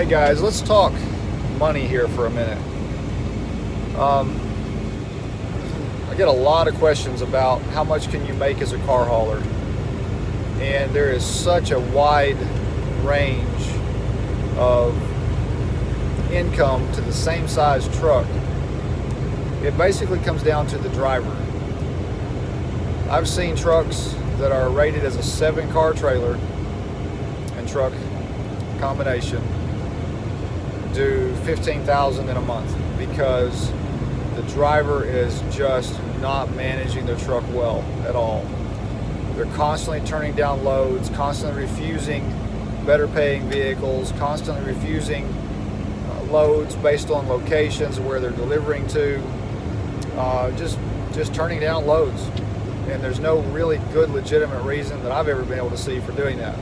Alright guys, let's talk money here for a minute. I get a lot of questions about how much can you make as a car hauler, and there is such a wide range of income to the same size truck. It basically comes down to the driver. I've seen trucks that are rated as a 7-car trailer and truck combination do $15,000 in a month because the driver is just not managing their truck well at all. They're constantly turning down loads, constantly refusing better paying vehicles, constantly refusing loads based on locations where they're delivering to, just turning down loads. And there's no really good legitimate reason that I've ever been able to see for doing that.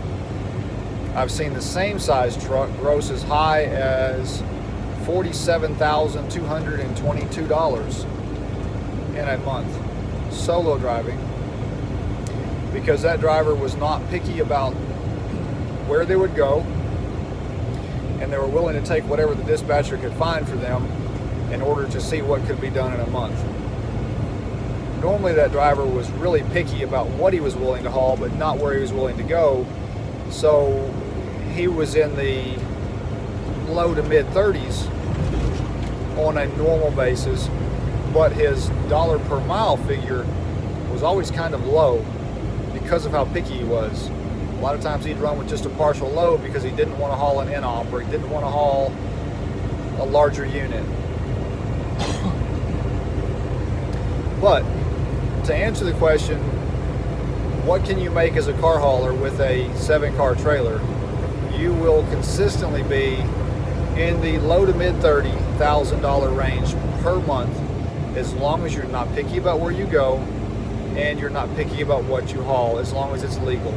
I've seen the same size truck gross as high as $47,222 in a month, solo driving, because that driver was not picky about where they would go, and they were willing to take whatever the dispatcher could find for them in order to see what could be done in a month. Normally that driver was really picky about what he was willing to haul, but not where he was willing to go. So he was in the low to mid 30s on a normal basis, but his dollar per mile figure was always kind of low because of how picky he was. A lot of times he'd run with just a partial load because he didn't want to haul an in-op, or he didn't want to haul a larger unit. But to answer the question, what can you make as a car hauler with a 7-car trailer? You will consistently be in the low to mid $30,000 range per month, as long as you're not picky about where you go and you're not picky about what you haul, as long as it's legal.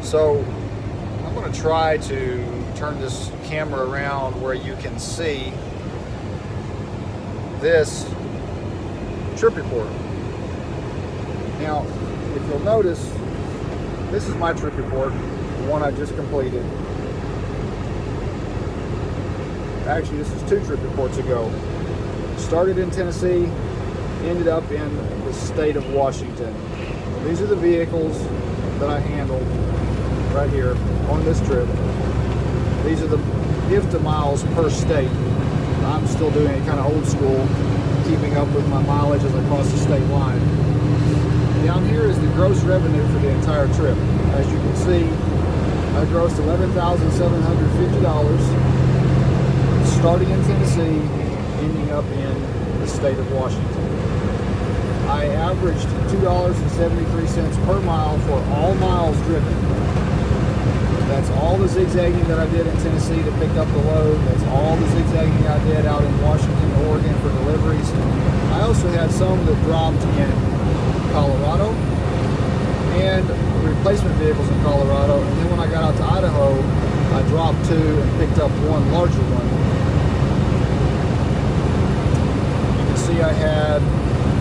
So I'm going to try to turn this camera around where you can see this trip report. Now, if you'll notice, this is my trip report, the one I just completed. Actually, this is 2 trip reports ago. Started in Tennessee, ended up in the state of Washington. These are the vehicles that I handled right here on this trip. These are the IFTA miles per state. I'm still doing it kind of old school, keeping up with my mileage as I cross the state line. Down here is the gross revenue for the entire trip. As you can see, I grossed $11,750, starting in Tennessee, ending up in the state of Washington. I averaged $2.73 per mile for all miles driven. That's all the zigzagging that I did in Tennessee to pick up the load. That's all the zigzagging I did out in Washington, Oregon for deliveries. I also had some that dropped in Colorado and replacement vehicles in Colorado, and then when I got out to Idaho, I dropped 2 and picked up 1 larger one. You can see I had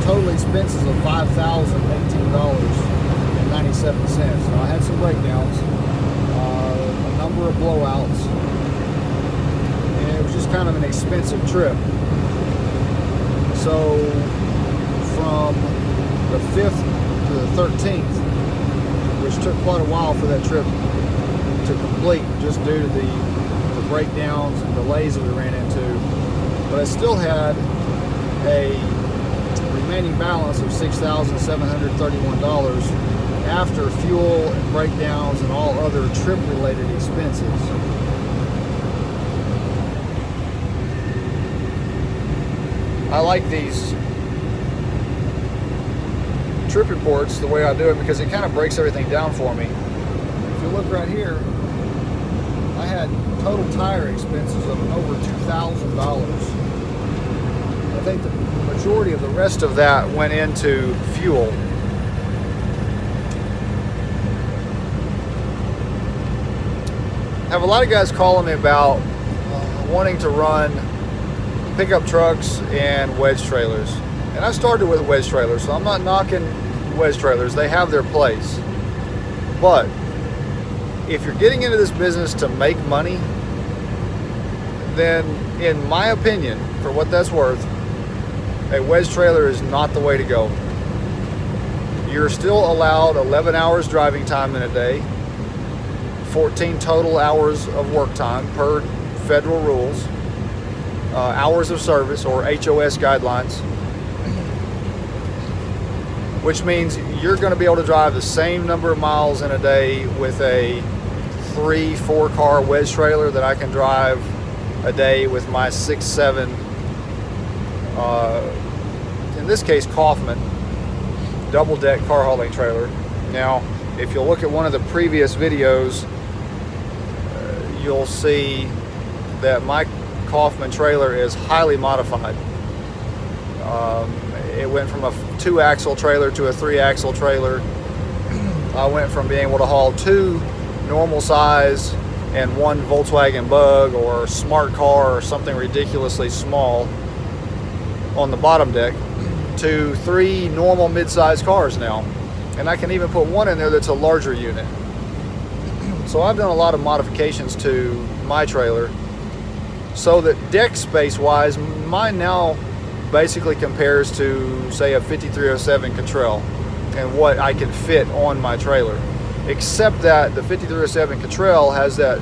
total expenses of $5,018.97. Now I had some breakdowns, a number of blowouts, and it was just kind of an expensive trip. So from the 5th to the 13th, which took quite a while for that trip to complete, just due to the breakdowns and delays that we ran into. But I still had a remaining balance of $6,731 after fuel and breakdowns and all other trip-related expenses. I like these trip reports the way I do it because it kind of breaks everything down for me. If you look right here, I had total tire expenses of over $2,000. I think the majority of the rest of that went into fuel. I have a lot of guys calling me about wanting to run pickup trucks and wedge trailers. And I started with wedge trailers, so I'm not knocking wedge trailers. They have their place. But if you're getting into this business to make money, then in my opinion, for what that's worth, a wedge trailer is not the way to go. You're still allowed 11 hours driving time in a day, 14 total hours of work time per federal rules, hours of service or HOS guidelines, which means you're going to be able to drive the same number of miles in a day with a 3-4 car wedge trailer that I can drive a day with my 6-7, in this case Kaufman, double deck car hauling trailer. Now, if you'll look at one of the previous videos, you'll see that my Kaufman trailer is highly modified. It went from a 2-axle trailer to a 3-axle trailer. I went from being able to haul 2 normal size and 1 Volkswagen Bug or Smart Car or something ridiculously small on the bottom deck to 3 normal mid-sized cars now. And I can even put 1 in there that's a larger unit. So I've done a lot of modifications to my trailer so that deck space wise, mine now basically compares to, say, a 5307 Cottrell and what I can fit on my trailer. Except that the 5307 Cottrell has that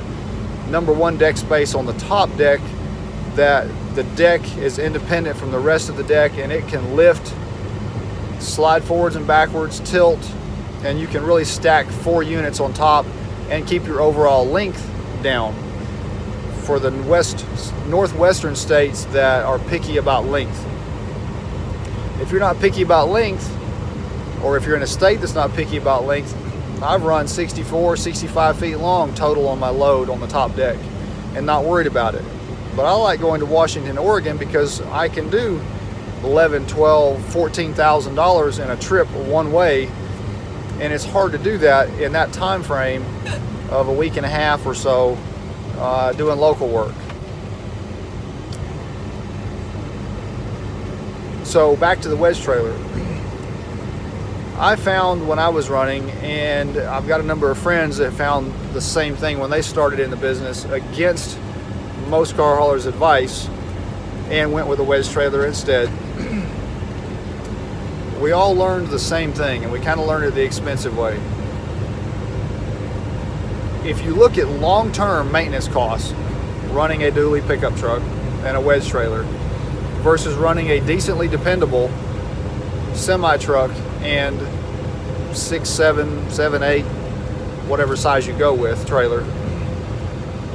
number 1 deck space on the top deck, that the deck is independent from the rest of the deck and it can lift, slide forwards and backwards, tilt, and you can really stack 4 units on top and keep your overall length down for the northwestern states that are picky about length. If you're not picky about length, or if you're in a state that's not picky about length, I've run 64, 65 feet long total on my load on the top deck and not worried about it. But I like going to Washington, Oregon because I can do $11,000, $12,000, $14,000 in a trip one way, and it's hard to do that in that time frame of a week and a half or so doing local work. So back to the wedge trailer. I found when I was running, and I've got a number of friends that found the same thing when they started in the business against most car haulers' advice and went with a wedge trailer instead. We all learned the same thing, and we kind of learned it the expensive way. If you look at long-term maintenance costs running a dually pickup truck and a wedge trailer versus running a decently dependable semi-truck and 6, 7, 8, whatever size you go with trailer,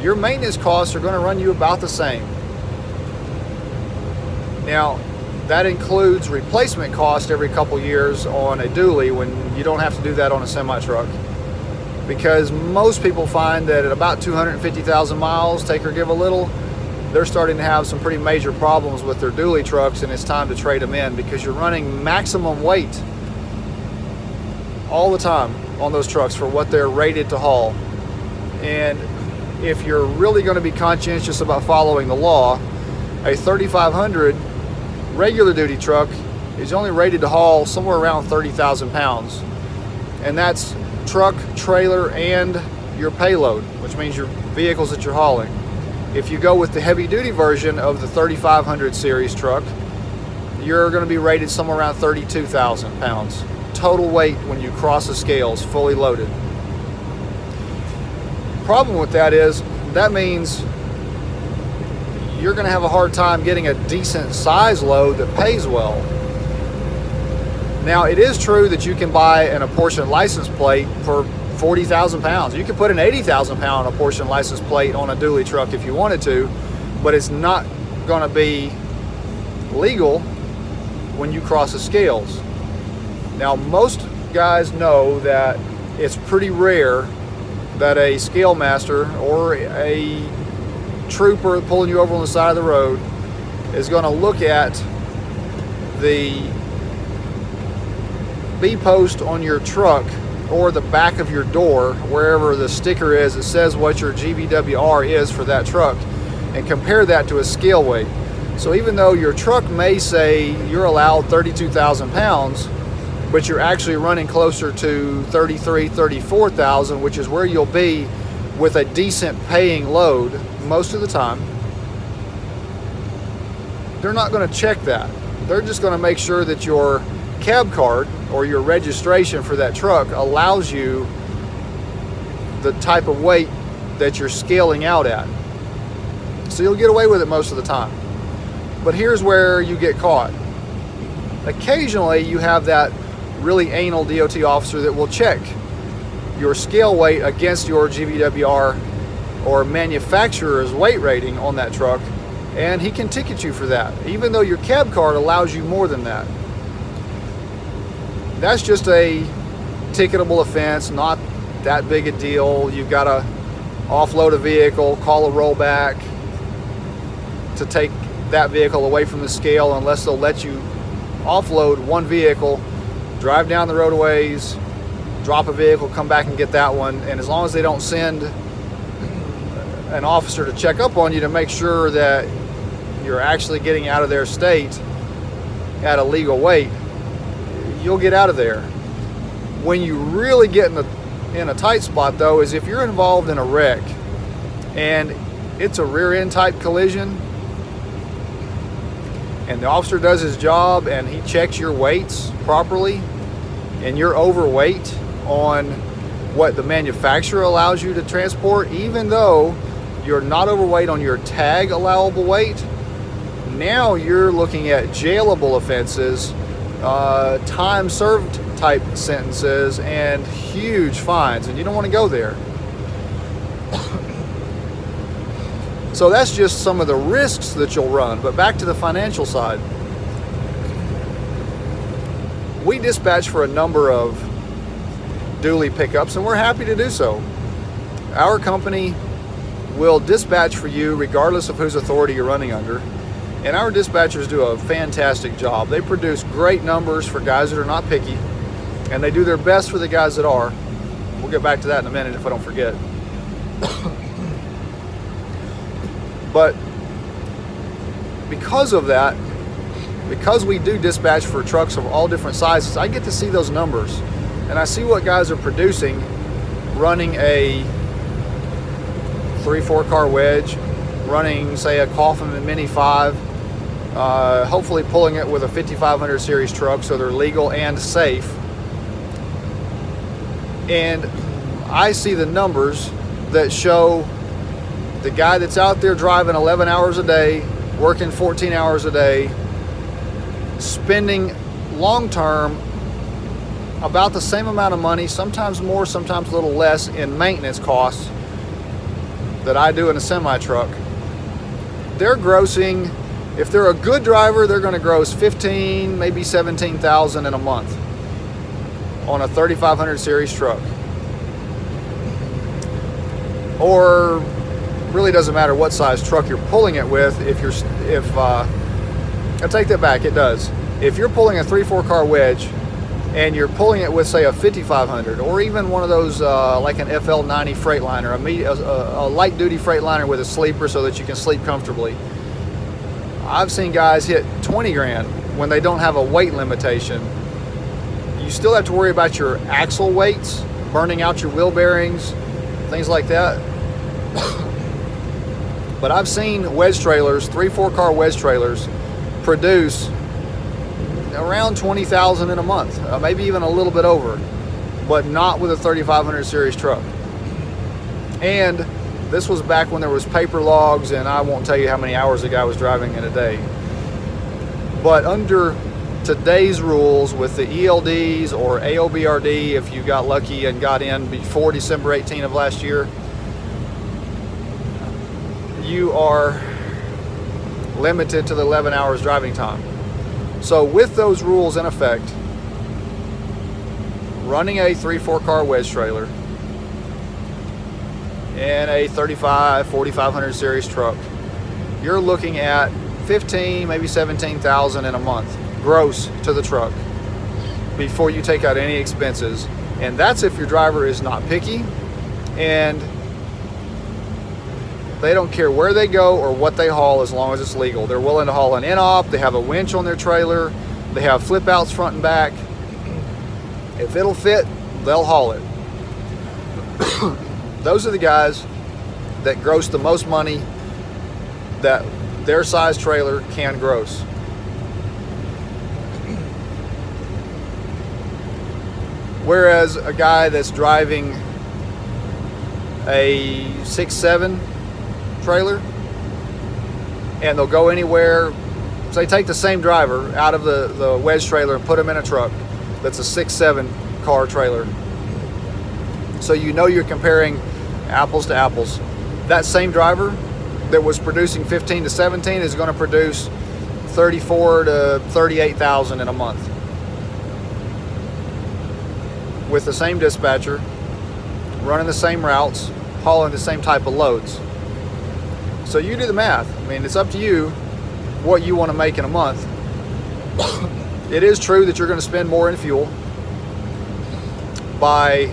your maintenance costs are going to run you about the same. Now, that includes replacement cost every couple years on a dually when you don't have to do that on a semi-truck, because most people find that at about 250,000 miles, take or give a little, they're starting to have some pretty major problems with their dually trucks, and it's time to trade them in because you're running maximum weight all the time on those trucks for what they're rated to haul. And if you're really going to be conscientious about following the law, a 3500 regular duty truck is only rated to haul somewhere around 30,000 pounds, and that's truck, trailer, and your payload, which means your vehicles that you're hauling. If you go with the heavy duty version of the 3500 series truck, you're going to be rated somewhere around 32,000 pounds total weight when you cross the scales fully loaded. Problem with that is that means you're going to have a hard time getting a decent size load that pays well. Now, it is true that you can buy an apportioned license plate for 40,000 pounds. You could put an 80,000 pound apportioned license plate on a dually truck if you wanted to, but it's not going to be legal when you cross the scales. Now, most guys know that it's pretty rare that a scale master or a trooper pulling you over on the side of the road is going to look at the B-post on your truck or the back of your door, wherever the sticker is that says what your GVWR is for that truck, and compare that to a scale weight. So even though your truck may say you're allowed 32,000 pounds, but you're actually running closer to 33, 34,000, which is where you'll be with a decent paying load most of the time, they're not going to check that. They're just going to make sure that your cab card or your registration for that truck allows you the type of weight that you're scaling out at. So you'll get away with it most of the time. But here's where you get caught. Occasionally you have that really anal DOT officer that will check your scale weight against your GVWR or manufacturer's weight rating on that truck, and he can ticket you for that, even though your cab card allows you more than that. That's just a ticketable offense, not that big a deal. You've got to offload a vehicle, call a rollback to take that vehicle away from the scale, unless they'll let you offload one vehicle, drive down the roadways, drop a vehicle, come back and get that one. And as long as they don't send an officer to check up on you to make sure that you're actually getting out of their state at a legal weight, you'll get out of there. When you really get in a tight spot, though, is if you're involved in a wreck and it's a rear end type collision and the officer does his job and he checks your weights properly and you're overweight on what the manufacturer allows you to transport, even though you're not overweight on your tag allowable weight, now you're looking at jailable offenses, time served type sentences, and huge fines, and you don't want to go there. So that's just some of the risks that you'll run. But back to the financial side. We dispatch for a number of dually pickups, and we're happy to do so. Our company will dispatch for you regardless of whose authority you're running under. And our dispatchers do a fantastic job. They produce great numbers for guys that are not picky, and they do their best for the guys that are. We'll get back to that in a minute if I don't forget. But because of that, because we do dispatch for trucks of all different sizes, I get to see those numbers. And I see what guys are producing running a 3-4 car wedge, running, say, a Kaufman Mini 5, hopefully pulling it with a 5500 series truck so they're legal and safe. And I see the numbers that show the guy that's out there driving 11 hours a day, working 14 hours a day, spending long-term about the same amount of money, sometimes more, sometimes a little less, in maintenance costs that I do in a semi-truck. They're grossing, if they're a good driver, they're going to gross $15,000, maybe $17,000 in a month on a 3500 series truck. Or really doesn't matter what size truck you're pulling it with. I take that back, it does. If you're pulling a 3-4 car wedge and you're pulling it with, say, a 5500 or even one of those like an FL90 Freightliner, a light duty Freightliner with a sleeper so that you can sleep comfortably. I've seen guys hit 20 grand when they don't have a weight limitation. You still have to worry about your axle weights, burning out your wheel bearings, things like that. But I've seen wedge trailers, 3-4 car wedge trailers, produce around $20,000 in a month, maybe even a little bit over, but not with a 3500 series truck. And this was back when there was paper logs, and I won't tell you how many hours a guy was driving in a day. But under today's rules with the ELDs or AOBRD, if you got lucky and got in before December 18 of last year, you are limited to the 11 hours driving time. So with those rules in effect, running a 3-4 car wedge trailer and a 4500 series truck, you're looking at $15,000, maybe $17,000 in a month gross to the truck before you take out any expenses. And that's if your driver is not picky and they don't care where they go or what they haul as long as it's legal. They're willing to haul an in-op, they have a winch on their trailer, they have flip outs front and back. If it'll fit, they'll haul it. Those are the guys that gross the most money, that their size trailer can gross. Whereas a guy that's driving a 6'7" trailer, and they'll go anywhere. So they take the same driver out of the wedge trailer and put him in a truck that's a 6'7" car trailer. So you know you're comparing apples to apples. That same driver that was producing 15 to 17 is going to produce 34 to 38,000 in a month with the same dispatcher, running the same routes, hauling the same type of loads. So you do the math. I mean, it's up to you what you want to make in a month. It is true that you're going to spend more in fuel by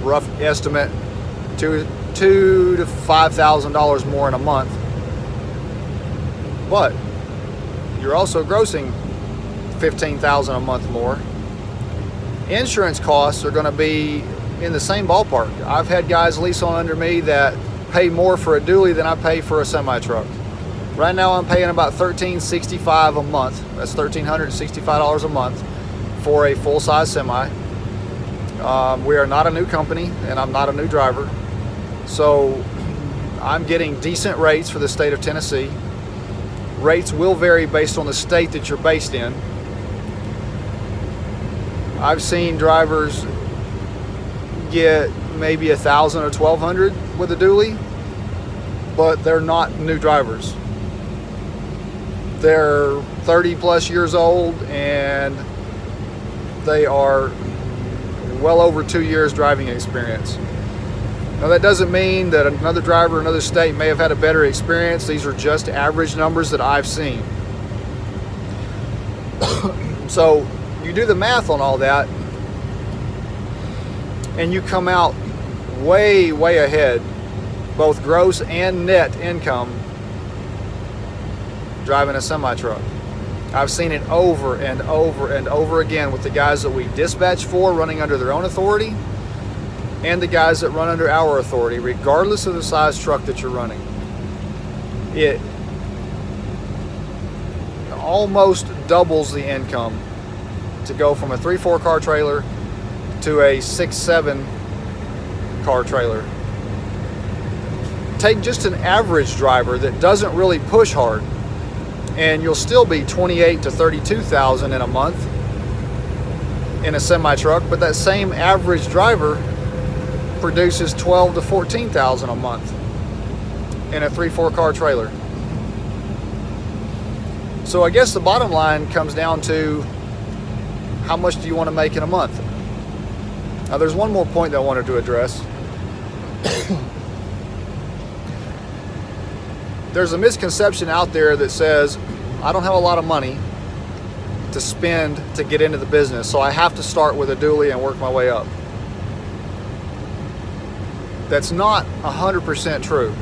rough estimate $2,000 to $5,000 more in a month, but you're also grossing $15,000 a month more. Insurance costs are going to be in the same ballpark. I've had guys lease on under me that pay more for a dually than I pay for a semi truck. Right now I'm paying about $1,365 a month. That's $1,365 a month for a full-size semi. We are not a new company, and I'm not a new driver, so I'm getting decent rates for the state of Tennessee. Rates will vary based on the state that you're based in. I've seen drivers get maybe $1,000 or $1,200 with a dually, but they're not new drivers. They're 30 plus years old and they are well over 2 years driving experience. Now that doesn't mean that another driver in another state may have had a better experience. These are just average numbers that I've seen. So you do the math on all that and you come out way ahead, both gross and net income, driving a semi truck. I've seen it over and over again with the guys that we dispatch for running under their own authority and the guys that run under our authority, regardless of the size truck that you're running. It almost doubles the income to go from a 3-4 car trailer to a 6-7 car trailer. Take just an average driver that doesn't really push hard, and you'll still be 28 to 32,000 in a month in a semi truck, but that same average driver produces 12 to 14,000 a month in a 3-4 car trailer. So I guess the bottom line comes down to how much do you want to make in a month? Now there's one more point that I wanted to address. There's a misconception out there that says, I don't have a lot of money to spend to get into the business, so I have to start with a dually and work my way up. That's not 100% true.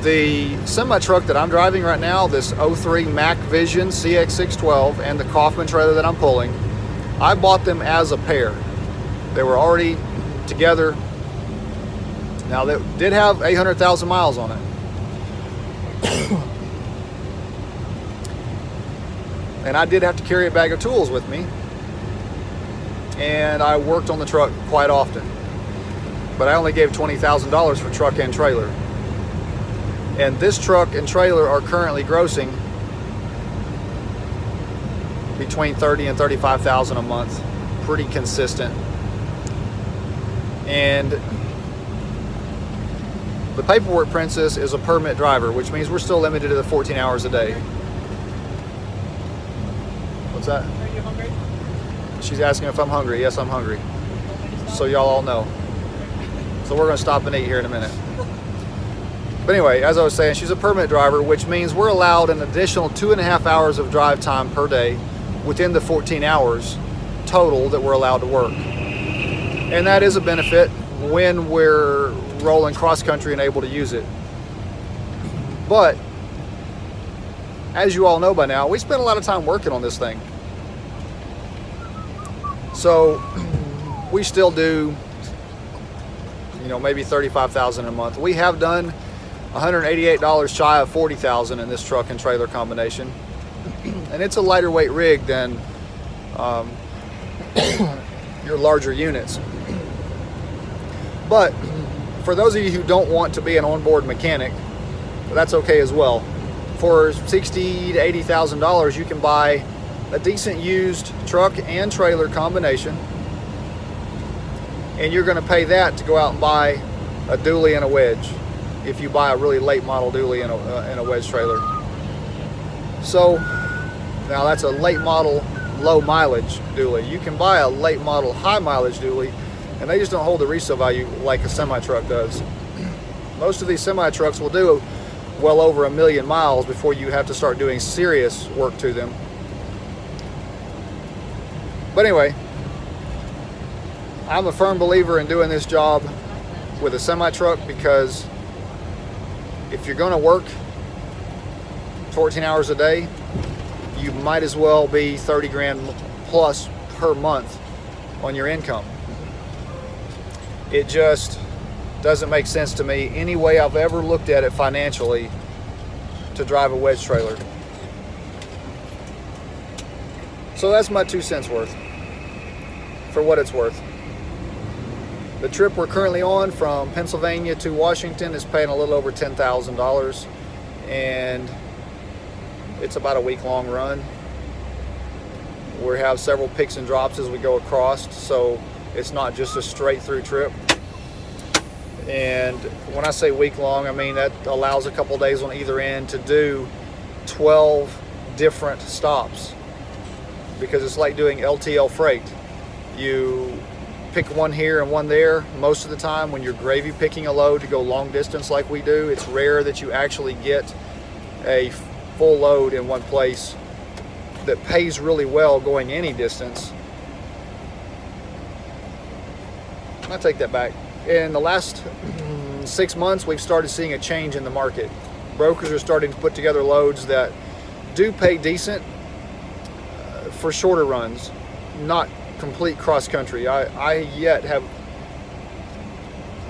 The semi truck that I'm driving right now, this 03 Mac Vision CX612, and the Kaufman trailer that I'm pulling, I bought them as a pair. They were already together. Now they did have 800,000 miles on it. And I did have to carry a bag of tools with me. And I worked on the truck quite often. But I only gave $20,000 for truck and trailer. And this truck and trailer are currently grossing between 30 and 35,000 a month. Pretty consistent. And the Paperwork Princess is a permit driver, which means we're still limited to the 14 hours a day. What's that? Are you hungry? She's asking if I'm hungry. Yes, I'm hungry. So y'all all know. So we're going to stop and eat here in a minute. But anyway, as I was saying, she's a permit driver, which means we're allowed an additional 2.5 hours of drive time per day within the 14 hours total that we're allowed to work. And that is a benefit when we're rolling cross country and able to use it. But as you all know by now, we spend a lot of time working on this thing. So we still do, maybe 35,000 a month. We have done $188 shy of $40,000 in this truck and trailer combination. And it's a lighter weight rig than your larger units. But for those of you who don't want to be an onboard mechanic, that's okay as well. For $60,000 to $80,000, you can buy a decent used truck and trailer combination, and you're going to pay that to go out and buy a dually and a wedge if you buy a really late model dually and a wedge trailer. So now that's a late model low mileage dually. You can buy a late model high mileage dually, and they just don't hold the resale value like a semi truck does. Most of these semi trucks will do well over 1 million miles before you have to start doing serious work to them. But anyway, I'm a firm believer in doing this job with a semi truck, because if you're going to work 14 hours a day, you might as well be 30 grand plus per month on your income. It just doesn't make sense to me, any way I've ever looked at it financially, to drive a wedge trailer. So that's my 2 cents worth, for what it's worth. The trip we're currently on from Pennsylvania to Washington is paying a little over $10,000, and it's about a week-long run. We have several picks and drops as we go across, so it's not just a straight through trip. And when I say week-long, I mean that allows a couple days on either end to do 12 different stops, because it's like doing LTL freight. You pick one here and one there. Most of the time when you're gravy picking a load to go long distance like we do, it's rare that you actually get a full load in one place that pays really well going any distance. I take that back. In the last 6 months, we've started seeing a change in the market. Brokers are starting to put together loads that do pay decent for shorter runs, not complete cross country. I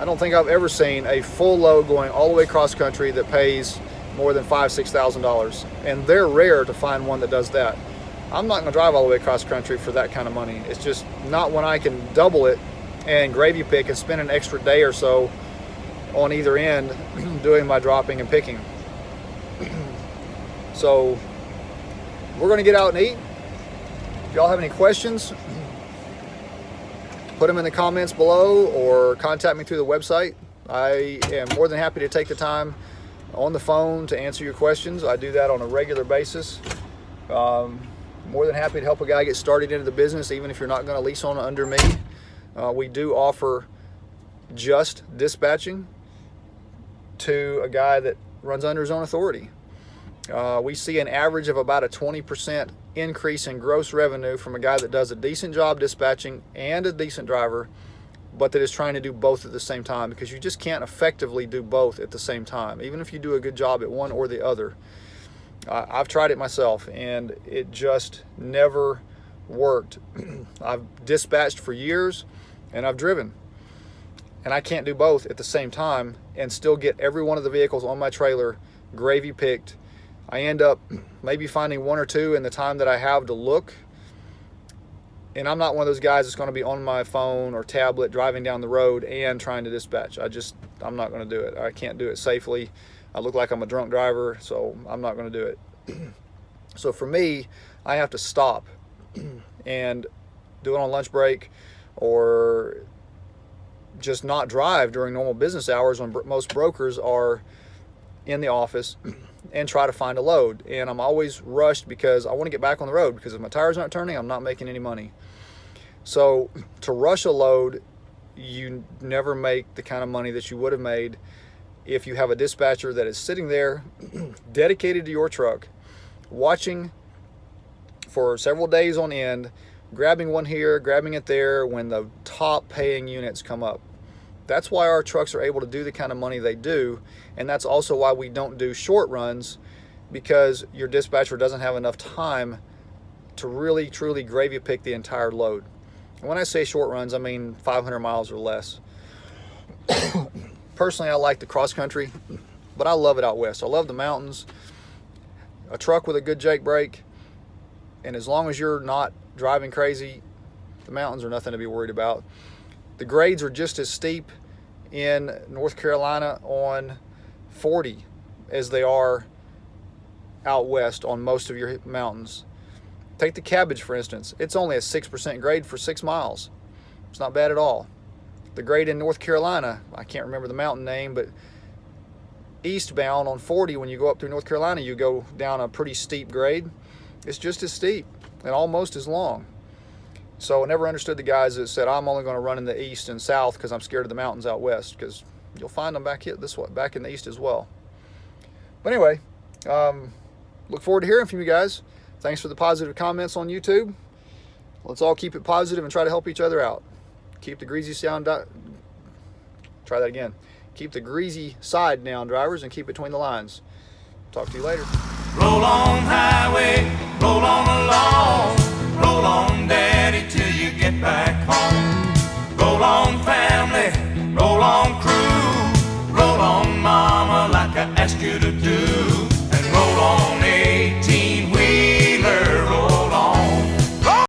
don't think I've ever seen a full load going all the way cross country that pays more than $5,000-$6,000, and they're rare to find one that does that. I'm not going to drive all the way cross country for that kind of money. It's just not when I can double it and gravy pick and spend an extra day or so on either end doing my dropping and picking. So we're going to get out and eat. If y'all have any questions, put them in the comments below or contact me through the website. I am more than happy to take the time on the phone to answer your questions. I do that on a regular basis. More than happy to help a guy get started into the business, even if you're not going to lease on under me. We do offer just dispatching to a guy that runs under his own authority. We see an average of about a 20% increase in gross revenue from a guy that does a decent job dispatching and a decent driver, but that is trying to do both at the same time, because you just can't effectively do both at the same time, even if you do a good job at one or the other. I've tried it myself, and it just never worked. I've dispatched for years, and I've driven, and I can't do both at the same time and still get every one of the vehicles on my trailer gravy picked. I end up maybe finding one or two in the time that I have to look, and I'm not one of those guys that's going to be on my phone or tablet driving down the road and trying to dispatch. I'm not going to do it. I can't do it safely. I look like I'm a drunk driver, so I'm not going to do it. So for me, I have to stop and do it on lunch break, or just not drive during normal business hours when most brokers are in the office, and try to find a load. And I'm always rushed because I want to get back on the road, because if my tires aren't turning, I'm not making any money. So to rush a load, you never make the kind of money that you would have made if you have a dispatcher that is sitting there dedicated to your truck, watching for several days on end, grabbing one here, grabbing it there when the top paying units come up. That's why our trucks are able to do the kind of money they do, and that's also why we don't do short runs, because your dispatcher doesn't have enough time to really truly gravy pick the entire load. And when I say short runs, I mean 500 miles or less. Personally, I like the cross country. But I love it out west. I love the mountains. A truck with a good Jake brake, and as long as you're not driving crazy, the mountains are nothing to be worried about. The grades are just as steep in North Carolina on 40 as they are out west on most of your mountains. Take the Cabbage, for instance. It's only a 6% grade for 6 miles. It's not bad at all. The grade in North Carolina, I can't remember the mountain name, but eastbound on 40, when you go up through North Carolina, you go down a pretty steep grade. It's just as steep and almost as long. So I never understood the guys that said, I'm only going to run in the east and south because I'm scared of the mountains out west, because you'll find them back here this way, back in the east as well. But anyway, look forward to hearing from you guys. Thanks for the positive comments on YouTube. Let's all keep it positive and try to help each other out. Keep the greasy sound. Try that again. Keep the greasy side down, drivers, and keep between the lines. Talk to you later. Roll on highway, roll on along, roll on daddy till you get back.